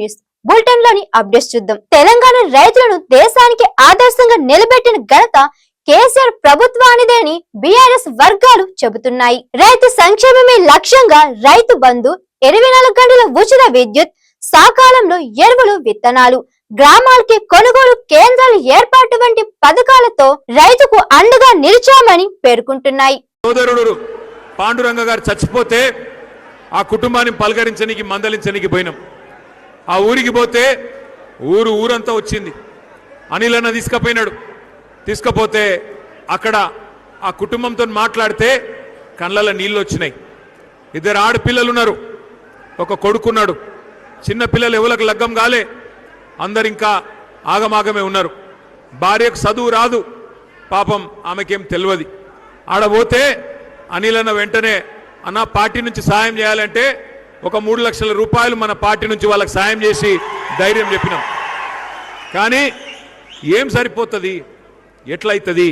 News bulletin లోని updates చూద్దాం. తెలంగాణ రైతులను దేశానికి ఆదర్శంగా నిలబెట్టిన ఘనత కేసీఆర్ ప్రభుత్వానిదేని బీఆర్ఎస్ వర్గాలు చెబుతున్నాయి. రైతు సంక్షేమమే లక్ష్యంగా రైతు బంధు, 24 గంటల ఉచిత విద్యుత్, సకాలంలో ఎరువులు, విత్తనాలు, గ్రామాలకి కొనుగోలు కేంద్రాలు ఏర్పాటు వంటి పథకాలతో రైతుకు అండగా నిలిచామని పేర్కొంటున్నాయి. సోదరుడు పాండురంగ గారు చచ్చిపోతే ఆ కుటుంబాన్ని పలకరించడానికి మందలించడానికి పోయినాం. ఆ ఊరికి పోతే ఊరంతా వచ్చింది. అనిల్ అన్న తీసుకపోతే అక్కడ ఆ కుటుంబంతో మాట్లాడితే కళ్ళలో నీళ్ళు వచ్చినాయి. 2 ఆడపిల్లలు ఉన్నారు, ఒక కొడుకున్నాడు. చిన్న పిల్లలు ఎవరికి లగ్గం కాలే, అందరు ఇంకా ఆగమాగమే ఉన్నారు. భార్యకు చదువు రాదు, పాపం ఆమెకేం తెలియదు. ఆడపోతే అనిల్ అన్న వెంటనే అన్న పార్టీ నుంచి సాయం చేయాలంటే ఒక 3 లక్షల రూపాయలు మన పార్టీ నుంచి వాళ్ళకి సాయం చేసి ధైర్యం చెప్పినాం. కానీ ఏం సరిపోతుంది, ఎట్లయితుంది?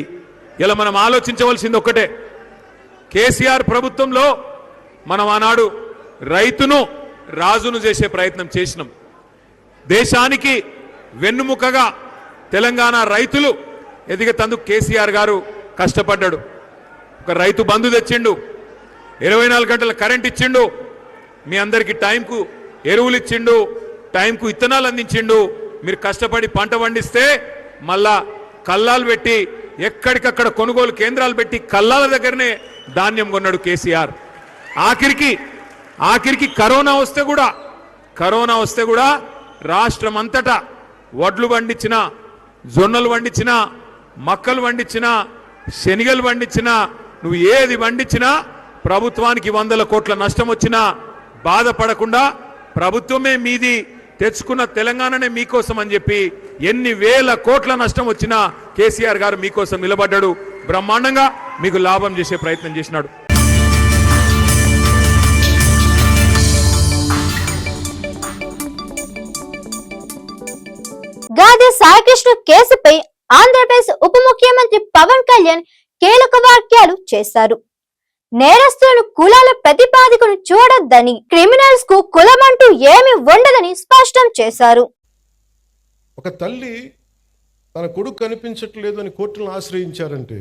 ఇలా మనం ఆలోచించవలసింది ఒక్కటే. కేసీఆర్ ప్రభుత్వంలో మనం ఆనాడు రైతును రాజును చేసే ప్రయత్నం చేసినాం. దేశానికి వెన్నుముకగా తెలంగాణ రైతులు ఎదిగేందుకు కేసీఆర్ గారు కష్టపడ్డాడు. ఒక రైతు బంధు తెచ్చిండు, 24 గంటల కరెంట్ ఇచ్చిండు, మీ అందరికీ టైంకు ఎరువులు ఇచ్చిండు, టైంకు విత్తనాలు అందించిండు. మీరు కష్టపడి పంట పండిస్తే మళ్ళా కల్లాలు పెట్టి ఎక్కడికక్కడ కొనుగోలు కేంద్రాలు పెట్టి కల్లాల దగ్గరనే ధాన్యం కొన్నాడు కేసీఆర్. ఆఖరికి కరోనా వస్తే కూడా రాష్ట్రం అంతటా వడ్లు పండించిన, జొన్నలు పండించిన, మక్కలు పండించిన, శనిగలు పండించిన, నువ్వు ఏది పండించినా ప్రభుత్వానికి 100 కోట్ల నష్టం వచ్చినా బాధపడకుండా ప్రభుత్వమే మీది, తెచ్చుకున్న తెలంగాణనే మీకోసం అని చెప్పి ఎన్ని వేల కోట్ల నష్టం వచ్చినా కేసీఆర్ గారు మీకోసం నిలబడ్డాడు. బ్రహ్మాండంగా మీకు లాభం చేసే ప్రయత్నం చేసినాడు. గాది సాయికృష్ణ కేసుపై ఆంధ్రప్రదేశ్ ఉప ముఖ్యమంత్రి పవన్ కళ్యాణ్ కీలక వ్యాఖ్యలు చేశారు. నేరస్తులను కులాల ప్రతిపాదికను చూడొద్దని, క్రిమినల్స్ కు కులమంటూ ఏమీ ఉండదని స్పష్టం చేశారు. ఒక తల్లి తన కొడుకు కనిపించట్లేదు అని కోర్టులను ఆశ్రయించారంటే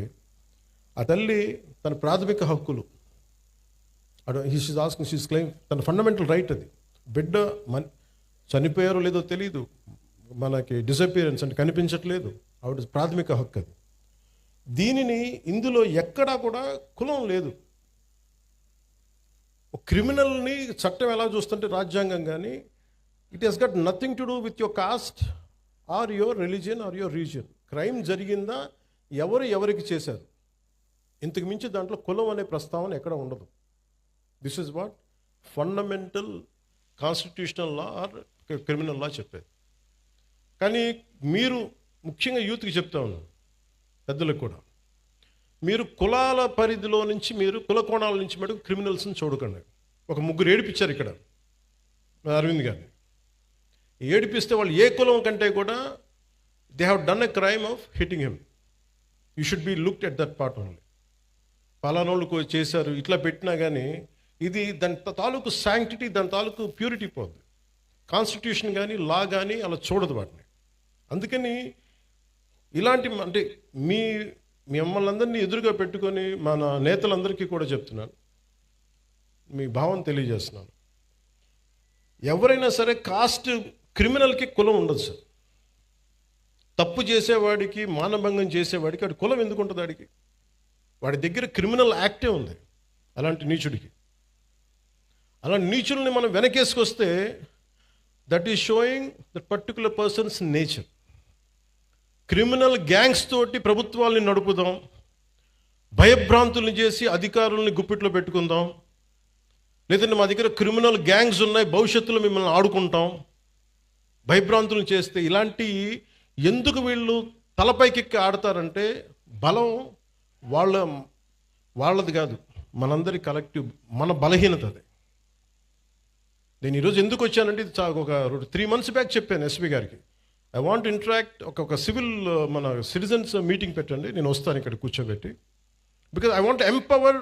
ఆ తల్లి తన ప్రాథమిక హక్కులు క్లెయిమ్, తన ఫండమెంటల్ రైట్ అది. బిడ్డ చనిపోయారో లేదో తెలియదు, మనకి డిసపియరెన్స్ అంటే కనిపించట్లేదు, ఆవిడ ప్రాథమిక హక్కు అది. దీనిని ఇందులో ఎక్కడా కూడా కులం లేదు. క్రిమినల్ని చట్టం ఎలా చూస్తుంటే రాజ్యాంగం కానీ, it has got nothing to do with your caste or your religion or your region. Crime జరిగిందా, ఎవరికి చేశారు, ఇంతకు మించి దాంట్లో కులం అనే ప్రస్తావన ఎక్కడ ఉండదు. This is what fundamental constitutional law or criminal law చెప్పేది. కానీ మీరు ముఖ్యంగా యూత్కి చెప్తా ఉన్నాను, పెద్దలకు కూడా, మీరు కులాల పరిధిలో నుంచి, మీరు కుల కోణాల నుంచి మటుకు క్రిమినల్స్ని చూడకండి. ఒక 3 ఏడిపించారు ఇక్కడ అరవింద్ గారిని. ఏడిపిస్తే వాళ్ళు ఏ కులం కంటే కూడా they have done a crime of hitting him. You should be looked at that part only. పలానోళ్ళు చేశారు ఇట్లా పెట్టినా కానీ ఇది దాని తాలూకు శాంక్టిటీ, దాని తాలూకు ప్యూరిటీ పోద్ది. కాన్స్టిట్యూషన్ కానీ లా కానీ అలా చూడదు వాటిని. అందుకని ఇలాంటి అంటే మిమ్మల్ని అందరినీ ఎదురుగా పెట్టుకొని మన నేతలందరికీ కూడా చెప్తున్నాను, మీ భావం తెలియజేస్తున్నాను. ఎవరైనా సరే కాస్ట్, క్రిమినల్కి కులం ఉండదు సార్. తప్పు చేసేవాడికి, మానభంగం చేసేవాడికి వాడి కులం ఎందుకు ఉంటుంది? వాడి దగ్గర క్రిమినల్ యాక్టే ఉంది. అలాంటి నీచుడికి, అలాంటి నీచుల్ని మనం వెనకేసుకొస్తే that is showing that particular person's nature. Criminal gangs తోటి ప్రభుత్వాల్ని నడుపుదాం, భయభ్రాంతుల్ని చేసి అధికారుల్ని గుప్పిట్లో పెట్టుకుందాం, లేదంటే మా దగ్గర క్రిమినల్ గ్యాంగ్స్ ఉన్నాయి, భవిష్యత్తులో మిమ్మల్ని ఆడుకుంటాం, భయభ్రాంతులను చేస్తే, ఇలాంటి ఎందుకు వీళ్ళు తలపైకెక్కి ఆడతారంటే బలం వాళ్ళది కాదు, మనందరి కలెక్టివ్, మన బలహీనత అది. నేను ఈరోజు ఎందుకు వచ్చానంటే, ఇది ఒక 3 months బ్యాక్ చెప్పాను ఎస్పీ గారికి, ఐ వాంట్ ఇంటరాక్ట్, ఒక సివిల్ మన సిటిజన్స్ మీటింగ్ పెట్టండి, నేను వస్తాను ఇక్కడ కూర్చోబెట్టి, because I want empower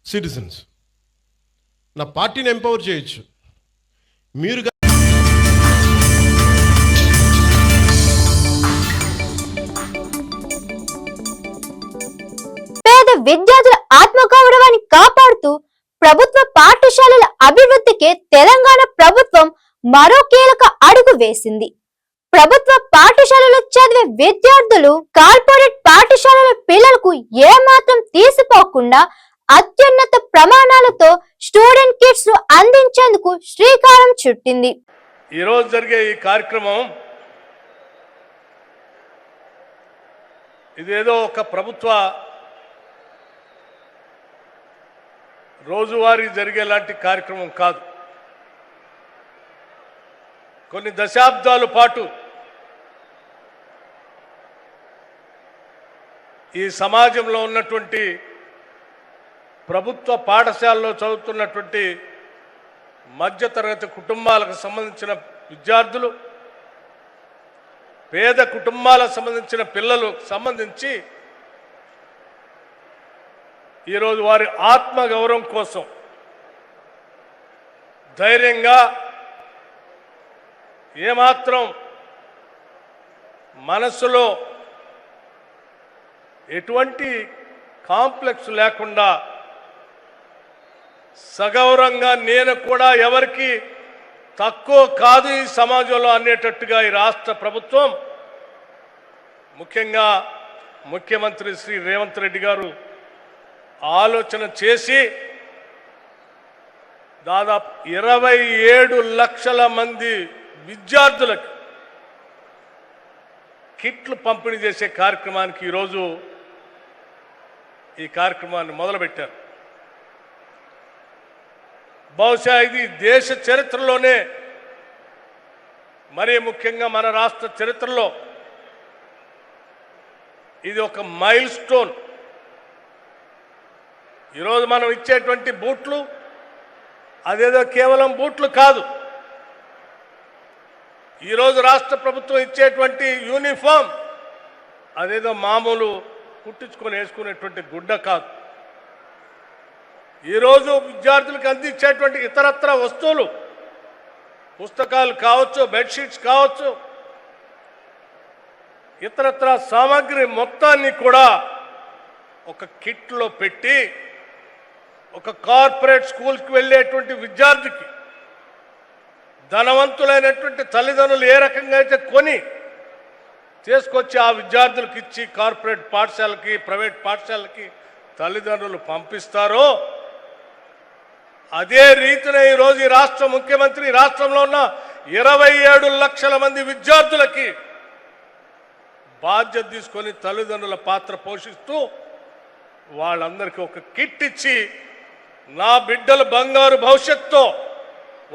citizens. నా పార్టీని ఎంపవర్ చేయొచ్చు, మీరు విద్యార్థుల ఆత్మగౌరవాన్ని కాపాడుతూ ప్రభుత్వ పాఠశాలల అభివృద్ధికి తెలంగాణ ప్రభుత్వం మరో కీలక అడుగు వేసింది. ప్రభుత్వ పాఠశాలలో చదివే విద్యార్థులు కార్పొరేట్ పాఠశాలల పిల్లలకు ఏమాత్రం తీసిపోకుండా అత్యున్నత ప్రమాణాలతో స్టూడెంట్ కిట్స్ ను అందించేందుకు శ్రీకారం చుట్టింది. ఈ రోజు జరిగే ఈ కార్యక్రమం ఇదేదో ఒక ప్రభుత్వ రోజువారీ జరిగేలాంటి కార్యక్రమం కాదు. కొన్ని దశాబ్దాల పాటు ఈ సమాజంలో ఉన్నటువంటి ప్రభుత్వ పాఠశాలలో చదువుతున్నటువంటి మధ్యతరగతి కుటుంబాలకు సంబంధించిన విద్యార్థులు, పేద కుటుంబాలకు సంబంధించిన పిల్లలకు సంబంధించి ఈరోజు వారి ఆత్మగౌరవం కోసం ధైర్యంగా ఏమాత్రం మనసులో ఎటువంటి కాంప్లెక్స్ లేకుండా సగౌరవంగా నేను కూడా ఎవరికి తక్కువ కాదు ఈ సమాజంలో అనేటట్టుగా ఈ రాష్ట్ర ప్రభుత్వం, ముఖ్యంగా ముఖ్యమంత్రి శ్రీ రేవంత్ రెడ్డి గారు ఆలోచన చేసి దాదాపు 27 లక్షల మంది విద్యార్థులకు కిట్లు పంపిణీ చేసే కార్యక్రమానికి ఈరోజు ఈ కార్యక్రమాన్ని మొదలుపెట్టారు. బహుశా ఇది దేశ చరిత్రలోనే, మరీ ముఖ్యంగా మన రాష్ట్ర చరిత్రలో ఇది ఒక మైల్ స్టోన్. ఈరోజు మనం ఇచ్చేటువంటి బూట్లు అదేదో కేవలం బూట్లు కాదు. ఈరోజు రాష్ట్ర ప్రభుత్వం ఇచ్చేటువంటి యూనిఫామ్ అదేదో మామూలు కుట్టించుకొని వేసుకునేటువంటి గుడ్డ కాదు. ఈరోజు విద్యార్థులకు అందించేటువంటి ఇతరత్ర వస్తువులు, పుస్తకాలు కావచ్చు, బెడ్షీట్స్ కావచ్చు, ఇతరత్ర సామాగ్రి మొత్తాన్ని కూడా ఒక కిట్లో పెట్టి ఒక కార్పొరేట్ స్కూల్కి వెళ్ళేటువంటి విద్యార్థికి ధనవంతులైనటువంటి తల్లిదండ్రులు ఏ రకంగా అయితే కొని తీసుకొచ్చి ఆ విద్యార్థులకు ఇచ్చి కార్పొరేట్ పాఠశాలకి, ప్రైవేట్ పాఠశాలకి తల్లిదండ్రులు పంపిస్తారో అదే రీతిన ఈరోజు ఈ రాష్ట్ర ముఖ్యమంత్రి రాష్ట్రంలో ఉన్న 27 లక్షల మంది విద్యార్థులకి బాధ్యత తీసుకొని తల్లిదండ్రుల పాత్ర పోషిస్తూ వాళ్ళందరికీ ఒక కిట్ ఇచ్చి నా బిడ్డల బంగారు భవిష్యత్తుతో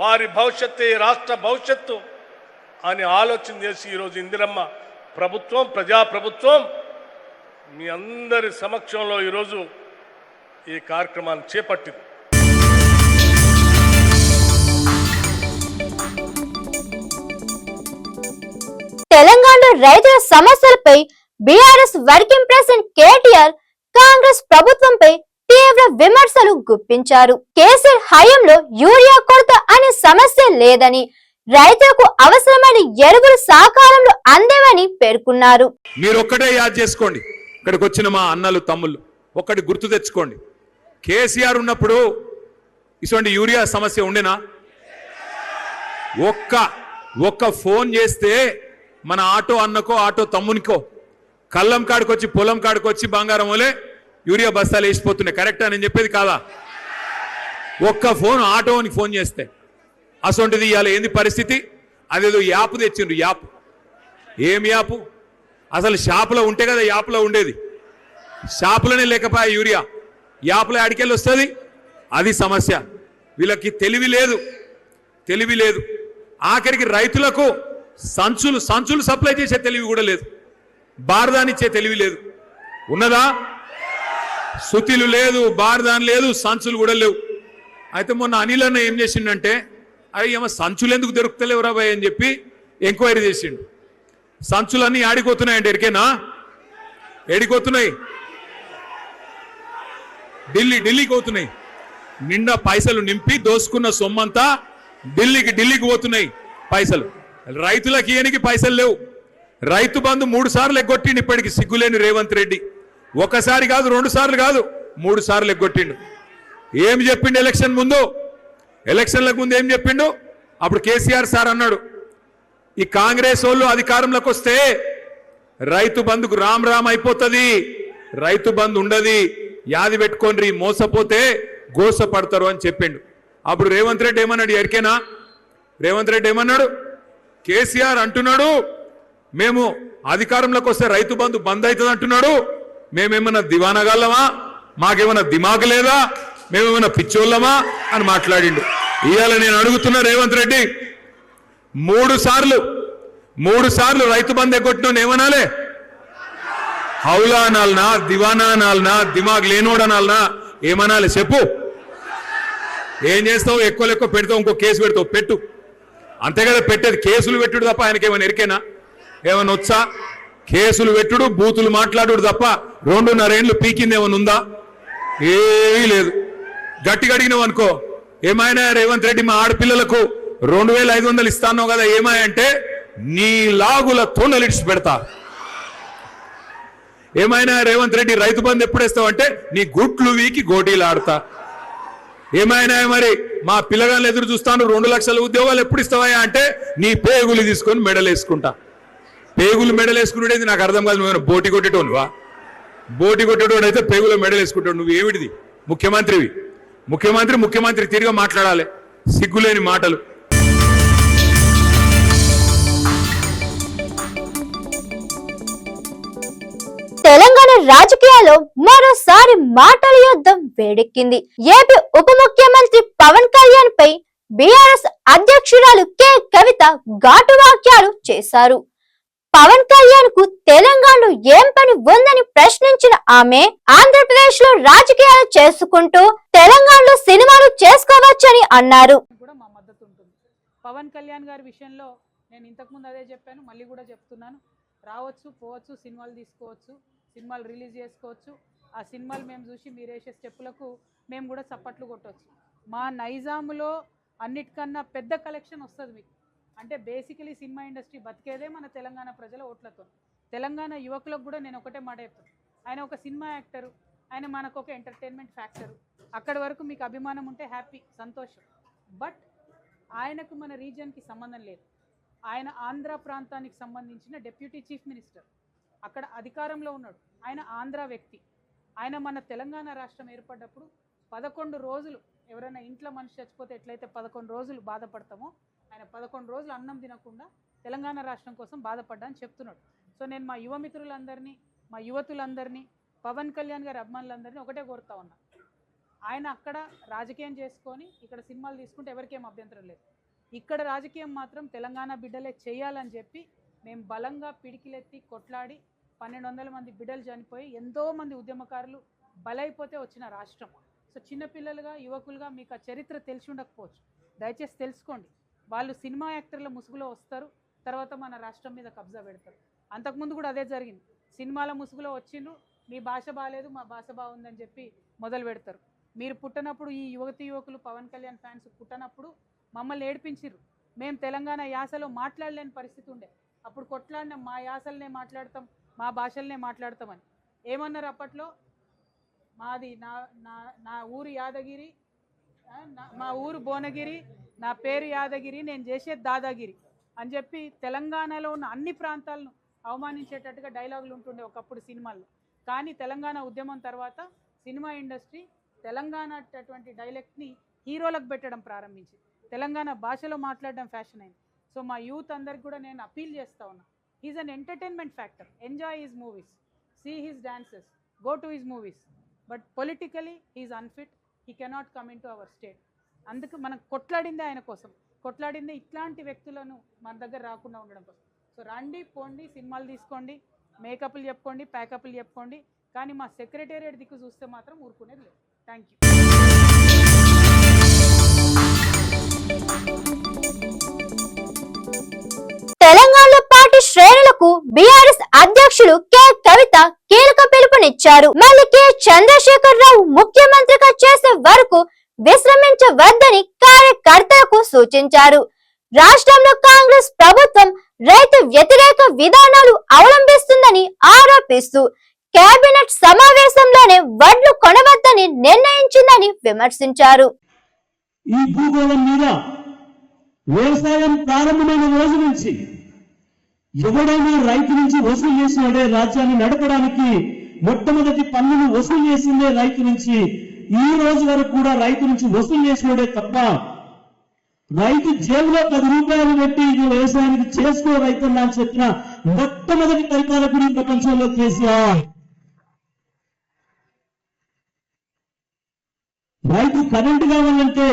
వారి భవిష్యత్తు రాష్ట్ర భవిష్యత్తు అని ఆలోచన చేసి ఈరోజు ఇందిరమ్మ ప్రభుత్వం, ప్రజాప్రభుత్వం మీ అందరి సమక్షంలో ఈరోజు ఈ కార్యక్రమాన్ని చేపట్టింది. తెలంగాణలో రైతుల సమస్యలపై BRS working president KTR Congress ప్రభుత్వంపై తీవ్ర విమర్శలు గుప్పించారు. కేసీఆర్ హయాంలో యూరియా కొరత అనే సమస్య లేదని, రైతులకు అవసరమైన ఎరువులు సకాలంలో అందేవని పేర్కొన్నారు. మీరు ఒక్కటే యాద్ చేసుకోండి, ఇక్కడికి వచ్చిన మా అన్నలు తమ్ముళ్ళు ఒక్కటి గుర్తు తెచ్చుకోండి. కేసీఆర్ ఉన్నప్పుడు ఇటువంటి యూరియా సమస్య ఉండేనా? ఒక్క ఫోన్ చేస్తే మన ఆటో అన్నకో ఆటో తమ్మునికో కళ్ళం కాడికొచ్చి పొలం కాడికొచ్చి బంగారం వలే యూరియా బస్తాలు వేసిపోతున్నాయి. కరెక్టా నేను చెప్పేది కాదా? ఒక్క ఫోన్ ఆటోని ఫోన్ చేస్తే అసొంటిది ఇవాళ ఏంది పరిస్థితి? అదేదో యాప్ తెచ్చిండ్రు. యాప్ ఏం యాప్? అసలు షాపులో ఉంటే కదా యాప్లో ఉండేది, షాపులోనే లేకపోయా యూరియా, యాప్లో ఆడికెళ్ళి వస్తుంది. అది సమస్య. వీళ్ళకి తెలివి లేదు. ఆఖరికి రైతులకు సంచులు సప్లై చేసే తెలివి కూడా లేదు, బార్దానిచ్చే తెలివి లేదు. ఉన్నదా? సుతిలు లేదు, బార్దాన్ లేదు, సంచులు కూడా లేవు. అయితే మొన్న అనిల్ అన్న ఏం చేసిండంటే, అవి ఏమో సంచులు ఎందుకు దొరుకుతలేవు రాబాయ్ అని చెప్పి ఎంక్వైరీ చేసిండు. సంచులన్నీ ఆడిపోతున్నాయండి, ఎరికేనా? ఏడిపోతున్నాయి? ఢిల్లీకి పోతున్నాయి. నిండా పైసలు నింపి దోసుకున్న సొమ్మంతా ఢిల్లీకి పోతున్నాయి పైసలు. రైతులకి ఈయనకి పైసలు లేవు. రైతు బంధు 3 సార్లు ఎగ్గొట్టిండు ఇప్పటికి సిగ్గులేని రేవంత్ రెడ్డి. ఒకసారి కాదు, 2 సార్లు కాదు, 3 సార్లు ఎగ్గొట్టిండు. ఏం చెప్పిండు ఎలక్షన్లకు ముందు ఏం చెప్పిండు? అప్పుడు కేసీఆర్ సార్ అన్నాడు, ఈ కాంగ్రెస్ వాళ్ళు అధికారంలోకి వస్తే రైతు బంధుకు రామ్ అయిపోతుంది, రైతు బంధు ఉండదు, యాది పెట్టుకోండి, మోసపోతే గోసపడతారు అని చెప్పిండు. అప్పుడు రేవంత్ రెడ్డి ఏమన్నాడు? ఎరికేనా రేవంత్ రెడ్డి ఏమన్నాడు? కేసీఆర్ అంటున్నాడు మేము అధికారంలోకి వస్తే రైతు బంధు బంద్ అవుతుంది అంటున్నాడు, మేమేమన్నా దివానగాళ్ళమా, మాకేమన్నా దిమాగ్ లేదా, మేమేమన్నా పిచ్చోళ్ళమా అని మాట్లాడిండు. ఇవాళ నేను అడుగుతున్నా రేవంత్ రెడ్డి, 3 సార్లు రైతు బంధు ఎగ్గొట్టిన ఏమనాలే? హౌలా అనాలనా, దివానా అనాలనా, దిమాగ్ లేనోడు అనాలనా, ఏమనాలి చెప్పు? ఏం చేస్తావు? ఎక్కువ పెడతావు, ఇంకో కేసు పెడతావు, పెట్టు, అంతే కదా పెట్టేది. కేసులు పెట్టుడు తప్ప ఆయనకి ఏమైనా ఎరికేనా? ఏమైనా వచ్చా? కేసులు పెట్టుడు, బూతులు మాట్లాడు తప్ప 2.5 ఏళ్ళు పీకింది ఏమైనా ఉందా? ఏమీ లేదు. గట్టిగా అడిగినావు అనుకో, ఏమైనా రేవంత్ రెడ్డి మా ఆడపిల్లలకు 2500 ఇస్తాను కదా, ఏమాయంటే నీ లాగుల తోనలిడిచి పెడతా. ఏమైనా రేవంత్ రెడ్డి రైతు బంధు ఎప్పుడు ఇస్తావంటే నీ గుట్లు వీకి గోటీలు ఆడతా. ఏమైనా మరి మా పిల్లగాళ్ళు ఎదురు చూస్తాను 2 లక్షల ఉద్యోగాలు ఎప్పుడు ఇస్తావా అంటే నీ పేగులు తీసుకొని మెడలేసుకుంటా. పేగులు మెడలేసుకునేది నాకు అర్థం కాదు. నువ్వు బోటి కొట్టేటోనువా? బోటి కొట్టేటోడు అయితే పేగులో మెడలేసుకుంటాడు. నువ్వు ఏమిటిది? ముఖ్యమంత్రివి. ముఖ్యమంత్రి తిరిగి మాట్లాడాలి, సిగ్గులేని మాటలు. తెలంగాణ రాజకీయాల్లో మరోసారి మాటల యుద్ధం వేడెక్కింది. ఏపీ ఉప ముఖ్యమంత్రి పవన్ కళ్యాణ్ పై బీఆర్ఎస్ అధ్యక్షురాలు కె కవిత ఘాటు వ్యాఖ్యలు చేశారు. పవన్ కళ్యాణ్ కు తెలంగాణలో ఏం పని ఉందని ప్రశ్నించిన ఆమె, ఆంధ్రప్రదేశ్ లో రాజకీయాలు చేసుకుంటూ తెలంగాణలో సినిమాలు చేసుకోవచ్చని అన్నారు. పవన్ కళ్యాణ్ గారి విషయంలో నేను ఇంతకుముందు అదే చెప్పాను, మళ్ళీ కూడా చెప్తున్నాను. రావచ్చు, పోవచ్చు, సినిమాలు తీసుకోవచ్చు, సినిమాలు రిలీజ్ చేసుకోవచ్చు. ఆ సినిమాలు మేము చూసి మీరు వేసే స్టెప్పులకు మేము కూడా చప్పట్లు కొట్టవచ్చు. మా నైజాములో అన్నిటికన్నా పెద్ద కలెక్షన్ వస్తుంది మీకు. అంటే బేసికలీ సినిమా ఇండస్ట్రీ బతికేదే మన తెలంగాణ ప్రజల ఓట్లతో. తెలంగాణ యువకులకు కూడా నేను ఒకటే మాట చెప్తాను, ఆయన ఒక సినిమా యాక్టరు, ఆయన మనకు ఒక ఎంటర్టైన్మెంట్ ఫ్యాక్టరు. అక్కడి వరకు మీకు అభిమానం ఉంటే హ్యాపీ, సంతోషం. బట్ ఆయనకు మన రీజియన్కి సంబంధం లేదు. ఆయన ఆంధ్ర ప్రాంతానికి సంబంధించిన డిప్యూటీ చీఫ్ మినిస్టర్, అక్కడ అధికారంలో ఉన్నాడు. ఆయన ఆంధ్ర వ్యక్తి. ఆయన మన తెలంగాణ రాష్ట్రం ఏర్పడ్డప్పుడు 11 రోజులు, ఎవరైనా ఇంట్లో మనిషి చచ్చిపోతే ఎట్లయితే 11 రోజులు బాధపడతామో, ఆయన 11 రోజులు అన్నం తినకుండా తెలంగాణ రాష్ట్రం కోసం బాధపడ్డా అని చెప్తున్నాడు. సో నేను మా యువ మిత్రులందరినీ, మా యువతులందరినీ, పవన్ కళ్యాణ్ గారి అభిమానులందరినీ ఒకటే కోరుతా ఉన్నా, ఆయన అక్కడ రాజకీయం చేసుకొని ఇక్కడ సినిమాలు తీసుకుంటే ఎవరికేం అభ్యంతరం లేదు. ఇక్కడ రాజకీయం మాత్రం తెలంగాణ బిడ్డలే చేయాలని చెప్పి మేము బలంగా పిడికిలెత్తి కొట్లాడి 1200 మంది బిడ్డలు చనిపోయి ఎంతోమంది ఉద్యమకారులు బలైపోతే వచ్చిన రాష్ట్రం. సో చిన్నపిల్లలుగా, యువకులుగా మీకు ఆ చరిత్ర తెలిసి ఉండకపోవచ్చు, దయచేసి తెలుసుకోండి. వాళ్ళు సినిమా యాక్టర్ల ముసుగులో వస్తారు, తర్వాత మన రాష్ట్రం మీద కబ్జా పెడతారు. అంతకుముందు కూడా అదే జరిగింది. సినిమాల ముసుగులో వచ్చిండ్రు, మీ భాష బాగాలేదు, మా భాష బాగుందని చెప్పి మొదలు పెడతారు. మీరు పుట్టినప్పుడు, ఈ యువకులు పవన్ కళ్యాణ్ ఫ్యాన్స్ పుట్టినప్పుడు మమ్మల్ని ఏడిపించిర్రు. మేము తెలంగాణ యాసలో మాట్లాడలేని పరిస్థితి ఉండే. అప్పుడు కొట్లాడిన మా యాసలనే మాట్లాడతాం, మా భాషలనే మాట్లాడతామని ఏమన్నారు అప్పట్లో. మాది నా ఊరు యాదగిరి, మా ఊరు భువనగిరి, నా పేరు యాదగిరి, నేను చేసేది దాదాగిరి అని చెప్పి తెలంగాణలో ఉన్న అన్ని ప్రాంతాలను అవమానించేటట్టుగా డైలాగులు ఉంటుండే ఒకప్పుడు సినిమాల్లో. కానీ తెలంగాణ ఉద్యమం తర్వాత సినిమా ఇండస్ట్రీ తెలంగాణ అటువంటి డైలెక్ట్ని హీరోలకు పెట్టడం ప్రారంభించింది. తెలంగాణ భాషలో మాట్లాడడం ఫ్యాషన్ అయింది. సో మా యూత్ అందరికి కూడా నేను అపీల్ చేస్తా ఉన్నా, he's an entertainment factor, enjoy his movies, see his dances, go to his movies, but politically he's unfit, he cannot come into our state. అందుకు మనం కొట్లాడిందే ఆయన కోసం, కొట్లాడిందే ఇట్లాంటి వ్యక్తులను మన దగ్గర రాకుండా ఉండడం కోసం. సో రండి, పోండి, సినిమాలు తీసుకోండి, మేకప్లు చెప్పుకోండి, ప్యాకప్లు చెప్పుకోండి, కానీ మా సెక్రటేరియట్ దిక్కు చూస్తే మాత్రం ఊరుకునేది లేదు. Thank you. తెలంగాణలో పార్టీ శ్రేణులకు బీఆర్ఎస్ అధ్యక్షులు కె కవిత కీలక పిలుపునిచ్చారు. మళ్ళీ కె చంద్రశేఖర్ రావు ముఖ్యమంత్రిగా చేసే వరకు విశ్రమించవద్దని కార్యకర్తలకు సూచించారు. రాష్ట్రంలో కాంగ్రెస్ ప్రభుత్వం రైతు వ్యతిరేక విధానాలు అవలంబిస్తుందని ఆరోపిస్తూ కేబినెట్ సమావేశంలోనే వడ్లు కొనవద్దని నిర్ణయించిందని విమర్శించారు. ఈ భూగోళం మీద వ్యవసాయం ప్రారంభమైన రోజు నుంచి ఎవడైనా రైతు నుంచి వసూలు చేసినాడే రాజ్యాన్ని నడపడానికి మొట్టమొదటి పన్నును వసూలు చేసిందే రైతు నుంచి. ఈ రోజు వరకు కూడా రైతు నుంచి వసూలు చేసినాడే తప్ప రైతు జేబులో 10 రూపాయలు పెట్టి ఇది వ్యవసాయానికి చేసుకో రైతన్నా అని చెప్పిన మొట్టమొదటి పరిపాలకుడు ప్రపంచంలో కేసీఆర్. రైతు కరెంటు కావాలంటే,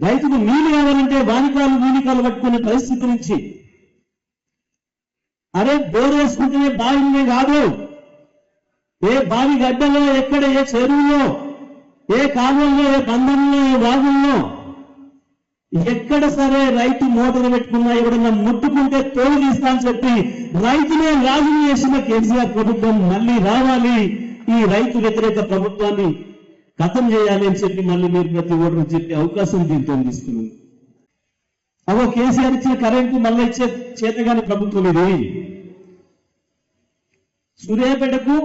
రైతుకు నీళ్లు కావాలంటే వానికాలు పట్టుకునే పరిస్థితి నుంచి, అరే బోర్ వేసుకుంటేనే బావినే కాదు, ఏ బావి గడ్డలో, ఎక్కడ ఏ చెరువులో, ఏ కాలువల్లో, ఏ బంధంలో, ఏ వాగుల్లో ఎక్కడ సరే రైతు మోటార్ పెట్టుకున్నా ఎవడన్నా ముట్టుకుంటే తోలు తీస్తా అని చెప్పి రైతునే రాజుని చేసిన కేసీఆర్ ప్రభుత్వం మళ్ళీ రావాలి, ఈ రైతు వ్యతిరేక ప్రభుత్వాన్ని ఖతం చేయాలి అని చెప్పి మళ్ళీ మీరు ప్రతి ఓటరు చెప్పే అవకాశం దీంతో తీసుకున్నాం. అవో కేసీఆర్ ఇచ్చిన కరెంటు మళ్ళీ ఇచ్చే చేతగాని ప్రభుత్వం ఇది. సూర్యాపేటకు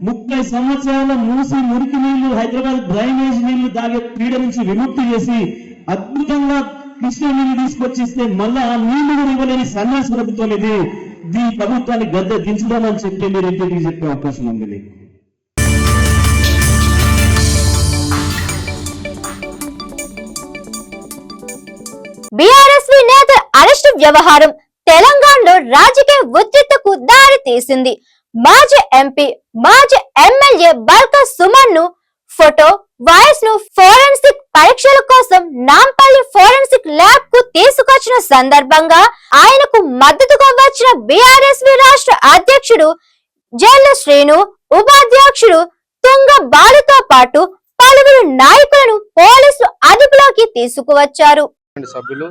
30 సంవత్సరాల మూసి మురికి నీళ్లు, హైదరాబాద్ డ్రైనేజ్ నీళ్లు తాగే పీడ నుంచి విముక్తి చేసి అద్భుతంగా కృష్ణ నీళ్లు తీసుకొచ్చిస్తే మళ్ళా ఆ నీళ్లు కూడా ఇవ్వలేని సన్యాస ప్రభుత్వం ఇది. ఈ ప్రభుత్వాన్ని గద్దె దించుదామని చెప్పి మీరు ఇంటికి చెప్పే అవకాశం ఉంది. బీఆర్ఎస్ నేత అరెస్టు వ్యవహారం తెలంగాణలో రాజకీయ ఉద్రిక్తతకు దారి తీసింది. మాజీ ఎంపీ, మాజీ ఎమ్మెల్యే బల్కా సుమన్ ను ఫోటో, వాయిస్ ను ఫోరెన్సిక్ పరీక్షల కోసం నాంపల్లి ఫోరెన్సిక్ ల్యాబ్ కు తీసుకొచ్చిన సందర్భంగా ఆయనకు మద్దతుగా వచ్చిన బీఆర్ఎస్ రాష్ట్ర అధ్యక్షుడు జల్ల శ్రీను, ఉపాధ్యక్షుడు తుంగ బాలుతో పాటు పలువురు నాయకులను పోలీసులు అదుపులోకి తీసుకువచ్చారు. సభ్యులు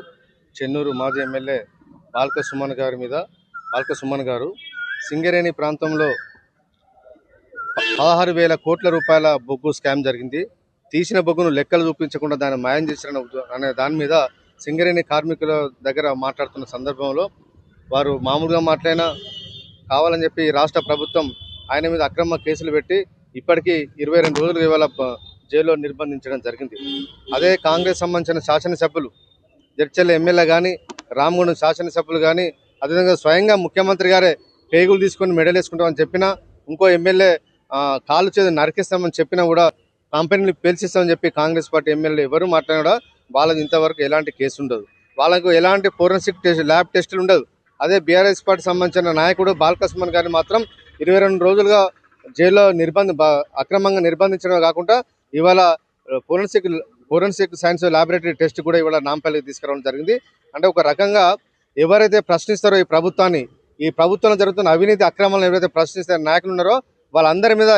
చెన్నూరు మాజీ ఎమ్మెల్యే బాల్క సుమన్ గారు సింగరేణి ప్రాంతంలో 16,000 కోట్ల రూపాయల బొగ్గు స్కామ్ జరిగింది. తీసిన బొగ్గును లెక్కలు చూపించకుండా దాన్ని మాయం చేసిన అనే దాని మీద సింగరేణి కార్మికుల దగ్గర మాట్లాడుతున్న సందర్భంలో వారు మామూలుగా మాట్లాడినా కావాలని చెప్పి రాష్ట్ర ప్రభుత్వం ఆయన మీద అక్రమ కేసులు పెట్టి ఇప్పటికీ 22 రోజులు ఇవాళ జైల్లో నిర్బంధించడం జరిగింది. అదే కాంగ్రెస్ సంబంధించిన శాసనసభ్యులు జడ్చర్ల ఎమ్మెల్యే కానీ, రామగుండం శాసనసభ్యులు కానీ, అదేవిధంగా స్వయంగా ముఖ్యమంత్రి గారే పేగులు తీసుకొని మెడల్ వేసుకుంటామని చెప్పినా, ఇంకో ఎమ్మెల్యే కాలు చేతి నరికిస్తామని చెప్పినా కూడా కంపెనీలు పేల్చిస్తామని చెప్పి కాంగ్రెస్ పార్టీ ఎమ్మెల్యే ఎవరు మాట్లాడినా వాళ్ళది ఇంతవరకు ఎలాంటి కేసు ఉండదు, వాళ్ళకు ఎలాంటి ఫోరెన్సిక్ ల్యాబ్ టెస్టులు ఉండదు. అదే బీఆర్ఎస్ పార్టీ సంబంధించిన నాయకుడు బాల్క సుమన్ గారిని మాత్రం 22 రోజులుగా జైల్లో అక్రమంగా నిర్బంధించడమే కాకుండా ఇవాళ ఫోరెన్సిక్ సైన్స్ ల్యాబొరేటరీ టెస్ట్ కూడా ఇవాళ నాంపల్లికి తీసుకురావడం జరిగింది. అంటే ఒక రకంగా ఎవరైతే ప్రశ్నిస్తారో ఈ ప్రభుత్వంలో జరుగుతున్న అవినీతి అక్రమాలను ఎవరైతే ప్రశ్నిస్తారో నాయకులు ఉన్నారో వాళ్ళందరి మీద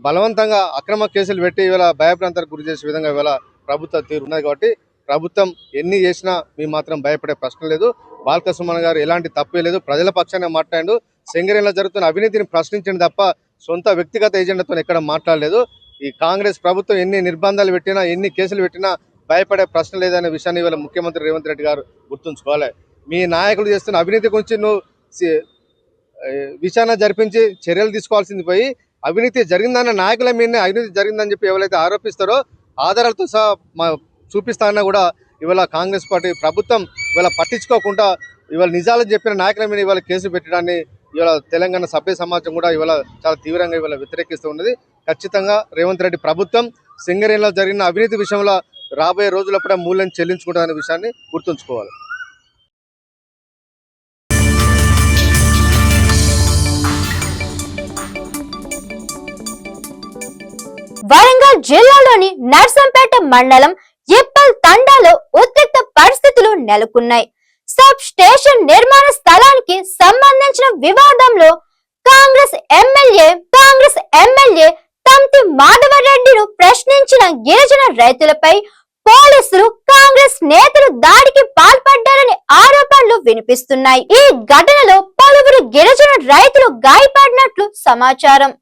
బలవంతంగా అక్రమ కేసులు పెట్టి ఇవాళ భయప్రాంతాలకు గురి చేసే విధంగా ఇవాళ ప్రభుత్వ తీరు ఉన్నది. కాబట్టి ప్రభుత్వం ఎన్ని చేసినా మేము మాత్రం భయపడే ప్రశ్న లేదు. బాల్క సుమన్ గారు ఎలాంటి తప్పే లేదు, ప్రజల పక్షాన్ని మాట్లాడు, సింగరేణిలో జరుగుతున్న అవినీతిని ప్రశ్నించండి తప్ప సొంత వ్యక్తిగత ఎజెండాతో ఎక్కడ మాట్లాడలేదు. ఈ కాంగ్రెస్ ప్రభుత్వం ఎన్ని నిర్బంధాలు పెట్టినా, ఎన్ని కేసులు పెట్టినా భయపడే ప్రశ్న లేదనే విషయాన్ని ఇవాళ ముఖ్యమంత్రి రేవంత్ రెడ్డి గారు గుర్తుంచుకోవాలి. మీ నాయకులు చేస్తున్న అవినీతి గురించి నువ్వు విచారణ జరిపించి చర్యలు తీసుకోవాల్సింది పోయి అవినీతి జరిగిందన్న నాయకుల మీదనే అవినీతి జరిగిందని చెప్పి ఎవరైతే ఆరోపిస్తారో ఆధారాలతో సహా చూపిస్తానన్నా కూడా ఇవాళ కాంగ్రెస్ పార్టీ ప్రభుత్వం ఇవాళ పట్టించుకోకుండా ఇవాళ నిజాలు చెప్పిన నాయకుల మీద ఇవాళ కేసు పెట్టడాన్ని ఇవాళ తెలంగాణ సభ్య సమాజం కూడా ఇవాళ చాలా తీవ్రంగా ఇవాళ వ్యతిరేకిస్తూ ఉన్నది. ఖచ్చితంగా రేవంత్ రెడ్డి ప్రభుత్వం సింగరేణిలో జరిగిన అవినీతి విషయంలో రాబోయే రోజులప్పుడే మూల్యం చెల్లించుకుంటుందనే విషయాన్ని గుర్తుంచుకోవాలి. వరంగల్ జిల్లాలోని నర్సంపేట మండలం ఇప్పల్ తండాలో ఉద్రిక్త పరిస్థితులు నెలకొన్నాయి. సబ్ స్టేషన్ నిర్మాణ స్థలానికి సంబంధించిన వివాదంలో కాంగ్రెస్ ఎమ్మెల్యే తంతి మాధవరెడ్డిను ప్రశ్నించిన గిరిజన రైతులపై పోలీసులు, కాంగ్రెస్ నేతలు దాడికి పాల్పడ్డారని ఆరోపణలు వినిపిస్తున్నాయి. ఈ ఘటనలో పలువురు గిరిజన రైతులు గాయపడినట్లు సమాచారం.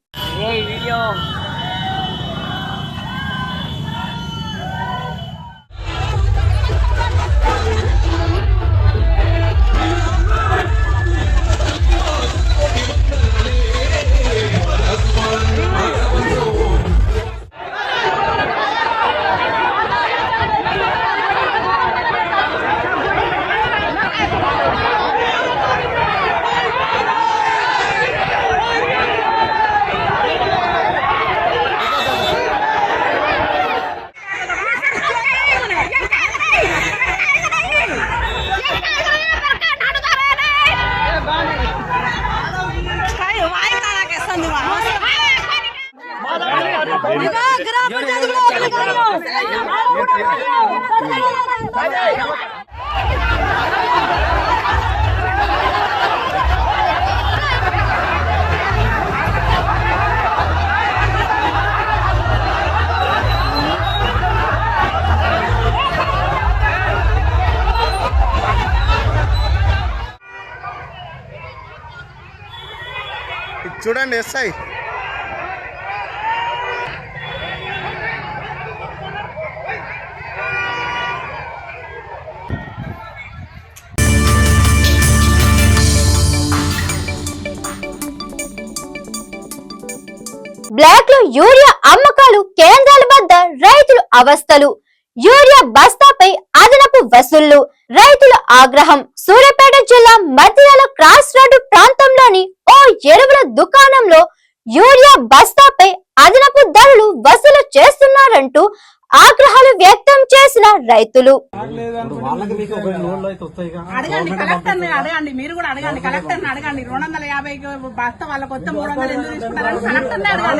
చూడండి ఎస్ఐ బ్లాక్ లో యూరియా అమ్మకాలు కేంద్రాల వద్ద రైతులు అవస్థలు, యూరియా బస్తాపై అదనపు వసూళ్లు, రైతుల ఆగ్రహం. సూర్యాపేట జిల్లా మధ్యాల క్రాస్ రోడ్డు ప్రాంతంలోని ఓ ఎరువుల దుకాణంలో యూరియా బస్తాపై అదనపు ధరలు వసూలు చేస్తున్నారంటూ ఆగ్రహాలు వ్యక్తం చేసిన రైతులు. అడగండి కలెక్టర్ అడగండి, మీరు కూడా అడగండి కలెక్టర్ అడగండి. 250 బస్తా వాళ్ళకి వస్తే 300 ఎందుకు తీసుకుంటారని కలెక్టర్ అడగండి.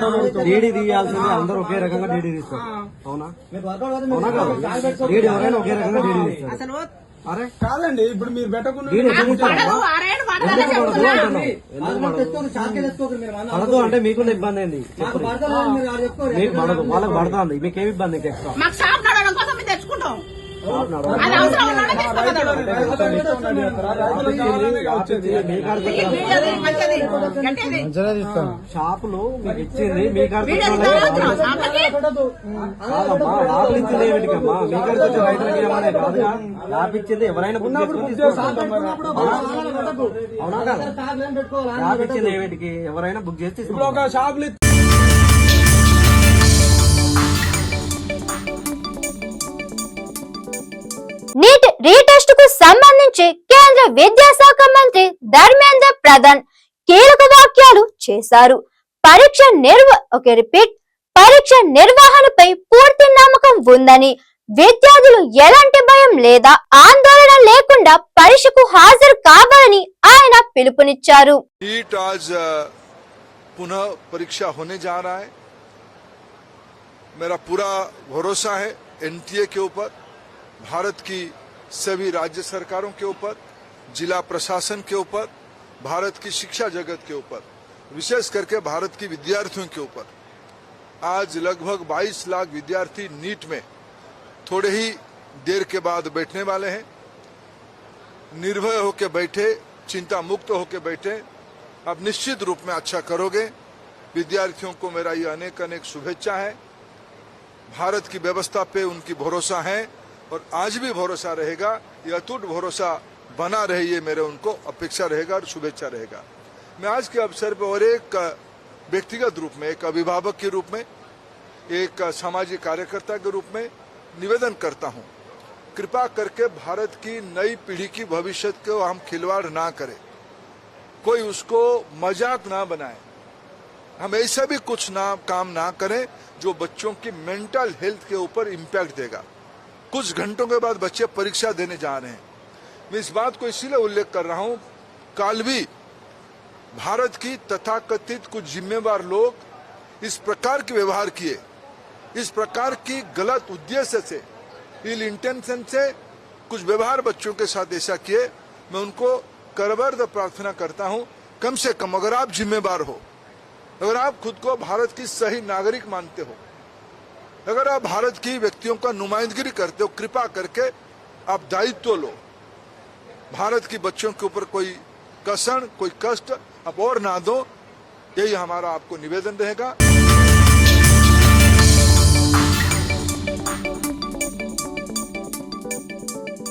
మీరు డీడీ తీయాల్సింది అందరూ ఒకే రకంగా డీడీ తీస్తారు. అవునా డీడీ ఎవరైనా ఒకే రకంగా డీడీ తీస్తారు. అసలు అరే కాదండి, ఇప్పుడు మీరు పెట్టకుండా పడదు అంటే మీకున్న ఇబ్బంది ఏంది? మీకు పడదు, వాళ్ళకి పడుతుంది, మీకేమి ఇబ్బంది? ఎక్స్ట్రా మాకు షాప్ నడవడం కోసం మేము తెచ్చుకుంటాం. అది అవసరం ఉన్నోడే తెచ్చుకోగలరు. షాపులు మీకు ఇచ్చింది మీ కాడికి కాదమ్మా, లాభలు ఇచ్చింది ఏమిటికమ్మా? మీ కాడికి వచ్చే రైతులకి ఏమన్నా కాదుగా. లాభ ఇచ్చింది ఎవరైనా బుక్ అవునా కదా? లాభ ఇచ్చింది ఏమిటికి? ఎవరైనా బుక్ చేసి ఒక షాపులు నీట్ రీటెస్ట్ కు సంబంధించి కేంద్ర విద్యాశాఖ మంత్రి ధర్మేంద్ర ప్రధాన్ కీలక వ్యాఖ్యలు చేశారు. పరీక్ష నిర్వహణపై పూర్తి నమ్మకం ఉందని, విద్యార్థులు ఎలాంటి భయం లేదా ఆందోళన లేకుండా పరీక్షకు హాజరు కావాలని ఆయన పిలుపునిచ్చారు. नीट आज पुनः परीक्षा होने जा रहा है। मेरा पूरा भरोसा है एनटीए के ऊपर, भारत की सभी राज्य सरकारों के ऊपर, जिला प्रशासन के ऊपर, भारत की शिक्षा जगत के ऊपर, विशेष करके भारत की विद्यार्थियों के ऊपर। आज लगभग 22 लाख विद्यार्थी नीट में थोड़े ही देर के बाद बैठने वाले हैं। निर्भय होकर बैठे, चिंता मुक्त होकर बैठे, आप निश्चित रूप में अच्छा करोगे। विद्यार्थियों को मेरा ये अनेक अनेक शुभेच्छा है। भारत की व्यवस्था पे उनकी भरोसा है और आज भी भरोसा रहेगा। ये अटूट भरोसा बना रहे, ये मेरे उनको अपेक्षा रहेगा और शुभेच्छा रहेगा। मैं आज के अवसर पर और एक व्यक्तिगत रूप में, एक अभिभावक के रूप में, एक सामाजिक कार्यकर्ता के रूप में निवेदन करता हूं, कृपा करके भारत की नई पीढ़ी की भविष्य को हम खिलवाड़ ना करें, कोई उसको मजाक ना बनाए। हम ऐसा भी कुछ काम ना करें जो बच्चों की मेंटल हेल्थ के ऊपर इम्पैक्ट देगा। कुछ घंटों के बाद बच्चे परीक्षा देने जा रहे हैं। मैं इस बात को इसीलिए उल्लेख कर रहा हूं, कल भी भारत की तथाकथित कुछ जिम्मेवार लोग इस प्रकार के व्यवहार किए, इस प्रकार की गलत उद्देश्य से, इल इंटेंशन से कुछ व्यवहार बच्चों के साथ ऐसा किए। मैं उनको करबर्द प्रार्थना करता हूं, कम से कम अगर आप जिम्मेवार हो, अगर आप खुद को भारत की सही नागरिक मानते हो, अगर आप भारत की व्यक्तियों का नुमाइंदगी करते हो, कृपा करके आप दायित्व लो। भारत की बच्चों के ऊपर कोई कसर, कोई कष्ट आप और ना दो, यही हमारा आपको निवेदन रहेगा।